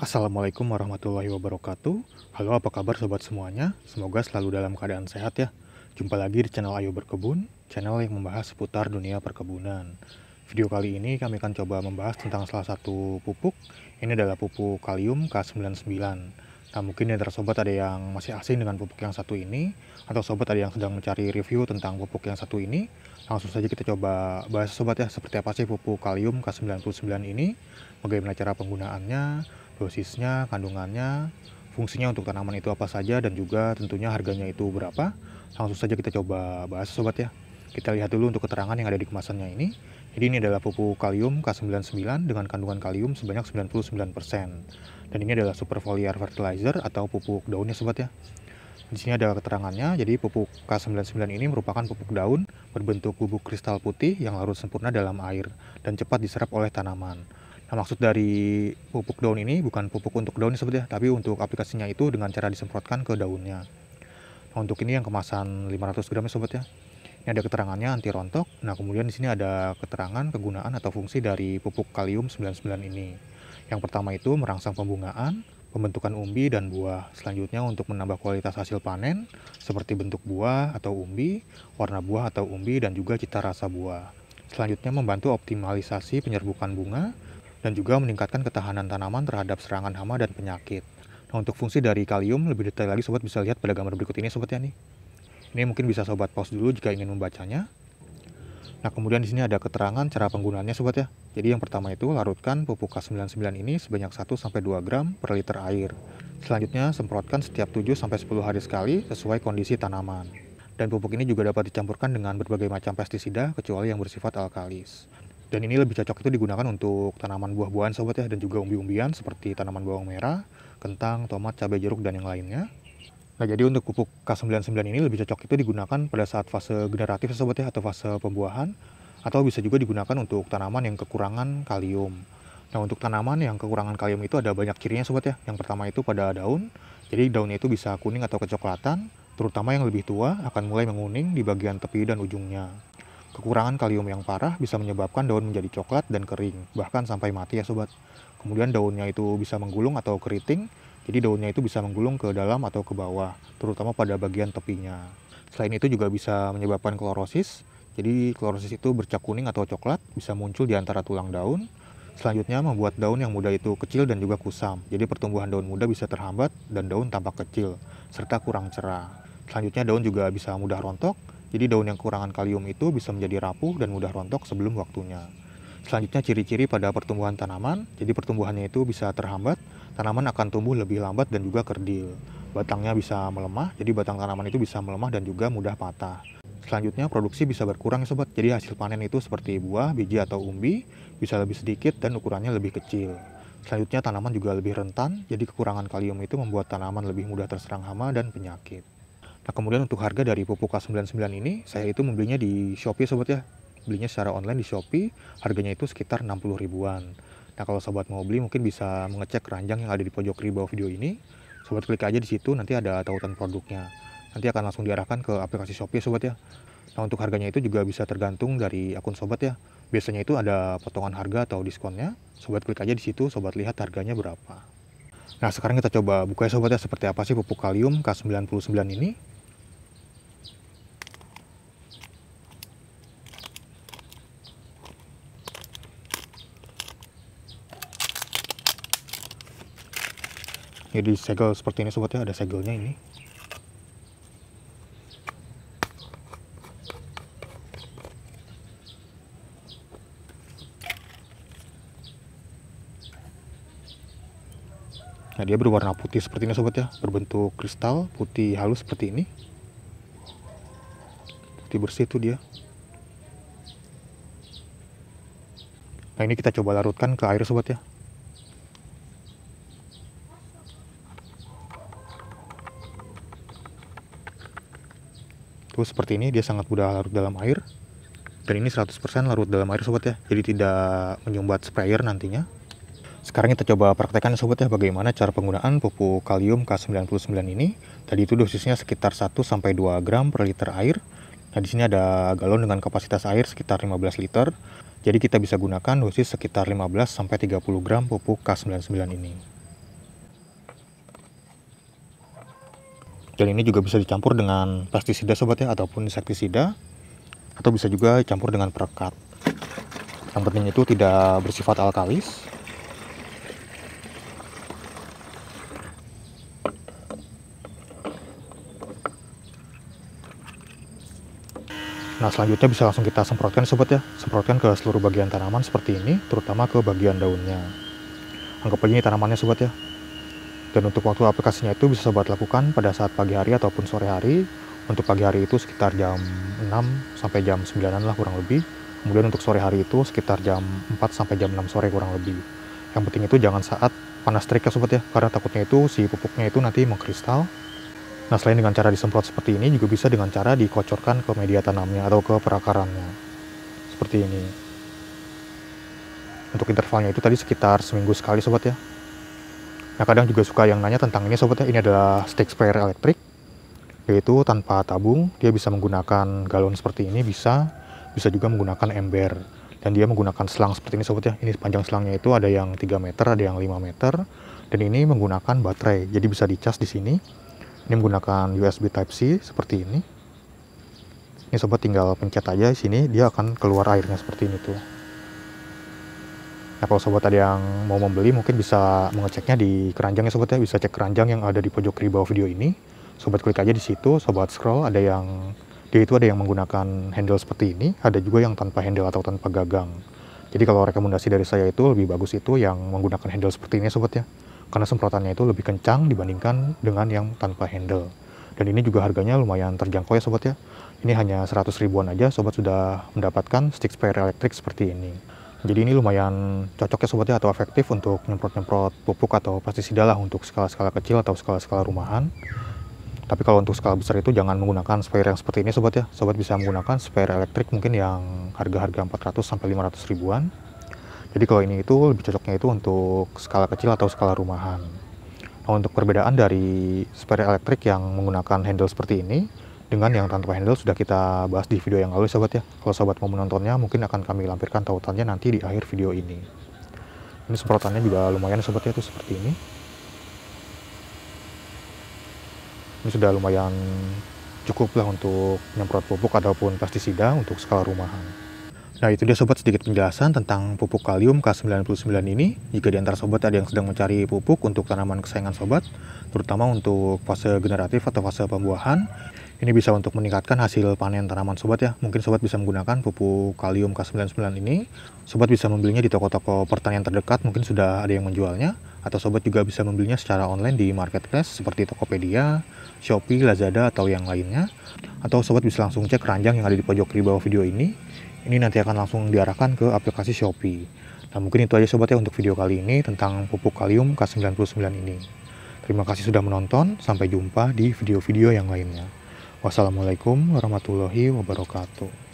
Assalamualaikum warahmatullahi wabarakatuh. Halo, apa kabar sobat semuanya? Semoga selalu dalam keadaan sehat ya. Jumpa lagi di channel Ayo Berkebun, channel yang membahas seputar dunia perkebunan. Video kali ini kami akan coba membahas tentang salah satu pupuk. Ini adalah pupuk kalium K99. Nah, mungkin di antara sobat ada yang masih asing dengan pupuk yang satu ini, atau sobat ada yang sedang mencari review tentang pupuk yang satu ini. Langsung saja kita coba bahas sobat ya, seperti apa sih pupuk kalium K99 ini, bagaimana cara penggunaannya, dosisnya, kandungannya, fungsinya untuk tanaman itu apa saja, dan juga tentunya harganya itu berapa. Langsung saja kita coba bahas sobat ya. Kita lihat dulu untuk keterangan yang ada di kemasannya ini. Jadi ini adalah pupuk kalium K99 dengan kandungan kalium sebanyak 99%. Dan ini adalah super foliar fertilizer atau pupuk daunnya sobat ya. Di sini ada keterangannya. Jadi pupuk K99 ini merupakan pupuk daun berbentuk bubuk kristal putih yang larut sempurna dalam air dan cepat diserap oleh tanaman. Nah, maksud dari pupuk daun ini bukan pupuk untuk daun sobat ya, tapi untuk aplikasinya itu dengan cara disemprotkan ke daunnya. Nah, untuk ini yang kemasan 500 gram ya sobat ya. Ini ada keterangannya anti rontok. Nah, kemudian di sini ada keterangan kegunaan atau fungsi dari pupuk kalium 99 ini. Yang pertama itu merangsang pembungaan, pembentukan umbi dan buah. Selanjutnya untuk menambah kualitas hasil panen seperti bentuk buah atau umbi, warna buah atau umbi, dan juga cita rasa buah. Selanjutnya membantu optimalisasi penyerbukan bunga dan juga meningkatkan ketahanan tanaman terhadap serangan hama dan penyakit. Nah, untuk fungsi dari kalium lebih detail lagi sobat bisa lihat pada gambar berikut ini sobat ya nih. Ini mungkin bisa sobat pause dulu jika ingin membacanya. Nah, kemudian di sini ada keterangan cara penggunaannya sobat ya. Jadi yang pertama itu larutkan pupuk K99 ini sebanyak 1-2 gram per liter air. Selanjutnya semprotkan setiap 7-10 hari sekali sesuai kondisi tanaman. Dan pupuk ini juga dapat dicampurkan dengan berbagai macam pestisida kecuali yang bersifat alkalis. Dan ini lebih cocok itu digunakan untuk tanaman buah-buahan sobat ya, dan juga umbi-umbian seperti tanaman bawang merah, kentang, tomat, cabai jeruk, dan yang lainnya. Nah, jadi untuk pupuk K99 ini lebih cocok itu digunakan pada saat fase generatif sobat ya, atau fase pembuahan, atau bisa juga digunakan untuk tanaman yang kekurangan kalium. Nah, untuk tanaman yang kekurangan kalium itu ada banyak cirinya sobat ya. Yang pertama itu pada daun, jadi daunnya itu bisa kuning atau kecoklatan, terutama yang lebih tua akan mulai menguning di bagian tepi dan ujungnya. Kekurangan kalium yang parah bisa menyebabkan daun menjadi coklat dan kering, bahkan sampai mati ya sobat. Kemudian daunnya itu bisa menggulung atau keriting, jadi daunnya itu bisa menggulung ke dalam atau ke bawah, terutama pada bagian tepinya. Selain itu juga bisa menyebabkan klorosis, jadi klorosis itu bercak kuning atau coklat, bisa muncul di antara tulang daun. Selanjutnya membuat daun yang muda itu kecil dan juga kusam, jadi pertumbuhan daun muda bisa terhambat dan daun tampak kecil, serta kurang cerah. Selanjutnya daun juga bisa mudah rontok, jadi daun yang kekurangan kalium itu bisa menjadi rapuh dan mudah rontok sebelum waktunya. Selanjutnya ciri-ciri pada pertumbuhan tanaman, jadi pertumbuhannya itu bisa terhambat, tanaman akan tumbuh lebih lambat dan juga kerdil. Batangnya bisa melemah, jadi batang tanaman itu bisa melemah dan juga mudah patah. Selanjutnya produksi bisa berkurang ya sobat, jadi hasil panen itu seperti buah, biji atau umbi bisa lebih sedikit dan ukurannya lebih kecil. Selanjutnya tanaman juga lebih rentan, jadi kekurangan kalium itu membuat tanaman lebih mudah terserang hama dan penyakit. Nah, kemudian untuk harga dari pupuk K99 ini, saya itu membelinya di Shopee sobat ya. Belinya secara online di Shopee, harganya itu sekitar 60 ribuan. Nah, kalau sobat mau beli mungkin bisa mengecek keranjang yang ada di pojok kiri bawah video ini. Sobat klik aja di situ, nanti ada tautan produknya. Nanti akan langsung diarahkan ke aplikasi Shopee sobat ya. Nah, untuk harganya itu juga bisa tergantung dari akun sobat ya. Biasanya itu ada potongan harga atau diskonnya. Sobat klik aja di situ, sobat lihat harganya berapa. Nah, sekarang kita coba buka ya sobat ya, seperti apa sih pupuk kalium K99 ini. Jadi segel seperti ini sobat ya, ada segelnya ini. Nah, dia berwarna putih seperti ini sobat ya, berbentuk kristal putih halus seperti ini. Putih bersih itu dia. Nah, ini kita coba larutkan ke air sobat ya. Tuh seperti ini, dia sangat mudah larut dalam air. Dan ini 100% larut dalam air sobat ya, jadi tidak menyumbat sprayer nantinya. Sekarang kita coba praktekkan sobat ya, bagaimana cara penggunaan pupuk kalium K99 ini. Tadi itu dosisnya sekitar 1-2 gram per liter air. Nah, di sini ada galon dengan kapasitas air sekitar 15 liter. Jadi kita bisa gunakan dosis sekitar 15-30 gram pupuk K99 ini. Dan ini juga bisa dicampur dengan pestisida sobat ya, ataupun insektisida, atau bisa juga dicampur dengan perekat. Yang penting itu tidak bersifat alkalis. Nah, selanjutnya bisa langsung kita semprotkan sobat ya. Semprotkan ke seluruh bagian tanaman seperti ini, terutama ke bagian daunnya. Anggap aja ini tanamannya sobat ya. Dan untuk waktu aplikasinya itu bisa sobat lakukan pada saat pagi hari ataupun sore hari. Untuk pagi hari itu sekitar jam 6 sampai jam 9-an lah kurang lebih. Kemudian untuk sore hari itu sekitar jam 4 sampai jam 6 sore kurang lebih. Yang penting itu jangan saat panas terik ya sobat ya, karena takutnya itu si pupuknya itu nanti mengkristal. Nah, selain dengan cara disemprot seperti ini, juga bisa dengan cara dikocorkan ke media tanamnya atau ke perakarannya. Seperti ini. Untuk intervalnya itu tadi sekitar seminggu sekali sobat ya. Nah, kadang juga suka yang nanya tentang ini sobat ya. Ini adalah stick sprayer elektrik, yaitu tanpa tabung. Dia bisa menggunakan galon seperti ini, bisa juga menggunakan ember. Dan dia menggunakan selang seperti ini sobat ya. Ini panjang selangnya itu ada yang 3 meter, ada yang 5 meter. Dan ini menggunakan baterai, jadi bisa dicas di sini. Ini menggunakan USB Type-C seperti ini. Ini sobat tinggal pencet aja di sini, dia akan keluar airnya seperti ini tuh. Nah, kalau sobat ada yang mau membeli, mungkin bisa mengeceknya di keranjang ya sobat ya. Bisa cek keranjang yang ada di pojok kiri bawah video ini. Sobat klik aja di situ, sobat scroll, ada yang menggunakan handle seperti ini, ada juga yang tanpa handle atau tanpa gagang. Jadi kalau rekomendasi dari saya itu lebih bagus itu yang menggunakan handle seperti ini sobat ya. Karena semprotannya itu lebih kencang dibandingkan dengan yang tanpa handle. Dan ini juga harganya lumayan terjangkau ya sobat ya. Ini hanya 100 ribuan aja sobat sudah mendapatkan stick sprayer elektrik seperti ini. Jadi ini lumayan cocok ya sobat ya, atau efektif untuk nyemprot-nyemprot pupuk atau pestisida lah untuk skala-skala kecil atau skala-skala rumahan. Tapi kalau untuk skala besar itu jangan menggunakan sprayer yang seperti ini sobat ya. Sobat bisa menggunakan sprayer elektrik mungkin yang harga-harga 400 sampai 500 ribuan. Jadi kalau ini itu lebih cocoknya itu untuk skala kecil atau skala rumahan. Nah, untuk perbedaan dari sprayer elektrik yang menggunakan handle seperti ini dengan yang tanpa handle sudah kita bahas di video yang lalu sobat ya. Kalau sobat mau menontonnya mungkin akan kami lampirkan tautannya nanti di akhir video ini. Ini semprotannya juga lumayan sobat ya, itu seperti ini. Ini sudah lumayan cukup lah untuk nyemprot pupuk ataupun pestisida untuk skala rumahan. Nah, itu dia sobat sedikit penjelasan tentang pupuk kalium K99 ini. Jika di antara sobat ada yang sedang mencari pupuk untuk tanaman kesayangan sobat, terutama untuk fase generatif atau fase pembuahan, ini bisa untuk meningkatkan hasil panen tanaman sobat ya. Mungkin sobat bisa menggunakan pupuk kalium K99 ini. Sobat bisa membelinya di toko-toko pertanian terdekat, mungkin sudah ada yang menjualnya. Atau sobat juga bisa membelinya secara online di marketplace seperti Tokopedia, Shopee, Lazada, atau yang lainnya. Atau sobat bisa langsung cek keranjang yang ada di pojok kiri bawah video ini. Ini nanti akan langsung diarahkan ke aplikasi Shopee. Nah, mungkin itu aja sobat ya untuk video kali ini tentang pupuk kalium K99 ini. Terima kasih sudah menonton, sampai jumpa di video-video yang lainnya. Wassalamualaikum warahmatullahi wabarakatuh.